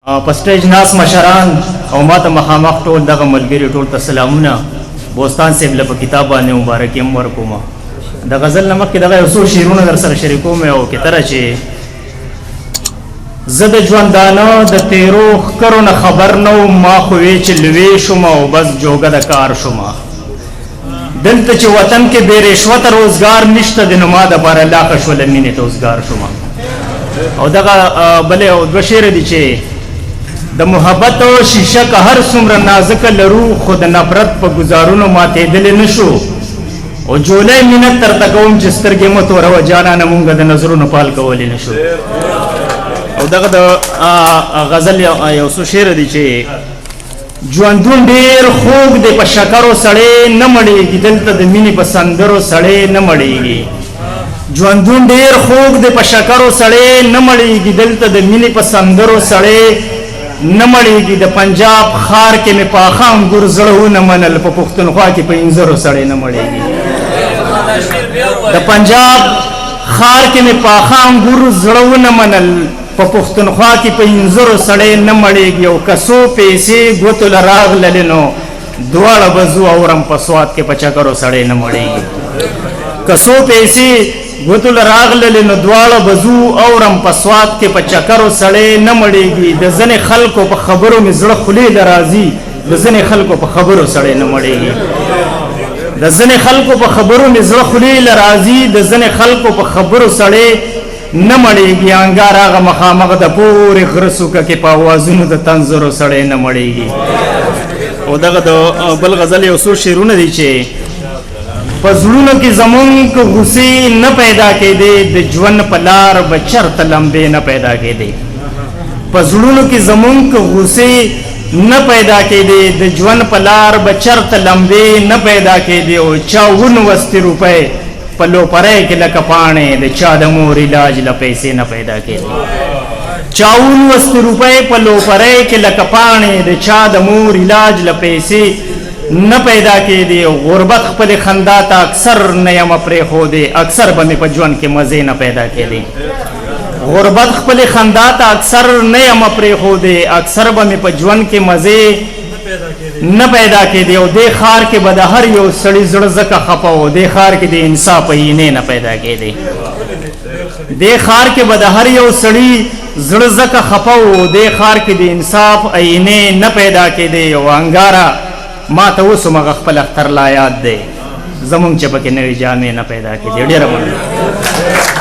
پسټیج ناس مشران او ماته مخامخ ټول دغه ملګري ټول ته سلامونه بوستان صاحب له کتاب باندې مبارک یم ورکوم د غزل نمک کې دغه یو څو شعرونه در سره شریکوم او کتره چې زه د ژوندانه د تیرو ښکرو نه خبر نه وم ما خو وې چې لوی شوم او بس جوګه د کار شوم دلته چې وطن کې بې رشوته روزګار نشته د نو ما دپاره لاښه شوله مینې ته اوزګار شوم او دغه بلې او دوه شعر دي چې د محبت او شیشه که هر څومره نازکه لرو خو د نفرت په ګزارونو ماتېدلی نه شو او جولی مینت درته کوم چې سترګې مه توروه جانانه مونږ د نظرونو پال کولی نه شو او دغه د غزل یو څو شعر دی چې ژوندون ډېر خوږ دی په شکرو سړی نه مړېږي دلته د مینې په سندرو سړی نه مړېږي ژوندون ډېر خوږ دی په شکرو سړی نه مړېږي دلته د مینې په سندرو سړی نه مړېږي د پنجاب ښار کې مې پاخه انګور زړه ونه منل په پښتونخوا کې په انځرو سړی نه مړېږي د پنجاب ښار کې مې پاخه انګور زړه ونه منل په پښتونخوا کې په انځرو سړی نه مړېږي او که څو پیسې ګوتو له راغللې نو دواړه به ځو اورم په سوات کې په چکرو سړی نه مړېږي که څو پیسې ګوتو له راغللې نو دواړه به ځو اورم په سوات کې په چکرو سړی نه مړېږي د ځینې خلکو په خبرو مې زړه خولې له راځي د ځینې خلکو په خبرو سړی نه مړېږي د ځینې خلکو په خبرو مې زړه خولې له راځي د ځینې خلکو په خبرو سړی نه مړېږي انګار هغه مخامخ د پورې غره څوکه کې په اوازونو د تنظرو سړی نه مړېږي او دغه د بل غزل یو څو شعرونه دي چې په زړونو کې زمونږ غصې نه پیدا کېدې د ژوند په لار به چرته لمبې نه پیدا کېدې په زړونو کې زمونږ غصې نه پیدا کېدې د ژوند په لار به چرته لمبې نه پیدا کېدې او چا 79 روپۍ په لوپرۍ کې لکه پاڼې د چا د مور علاج له پیسې نه پیدا کېدې چا 79 روپۍ په لوپرۍ کې لکه پاڼې د چا د مور علاج له پیسې نه پیدا کېدې غربت خپلې خندا ته اکثر نه یم پرېښودې اکثر به مې په ژوند کې مزې نه پیدا کېدې غربت خپلې خندا ته اکثر نه یم پرېښودې اکثر به مې په ژوند کې مزې نه پیدا کېدې او دې ښار کې به د هر یو سړي زړه ځکه خفه و دې ښار کې د انصاف عینې نه پیدا کېدې دې ښار کې به د هر یو سړي زړه ځکه خفه و دې ښار کې د انصاف عینې نه پیدا کېدې او انګاره ما ته اوس هم هغه خپل اختر لا یاد دی زمونږ چې پکې نوې جامې نه پیدا کېدې ډېره مننه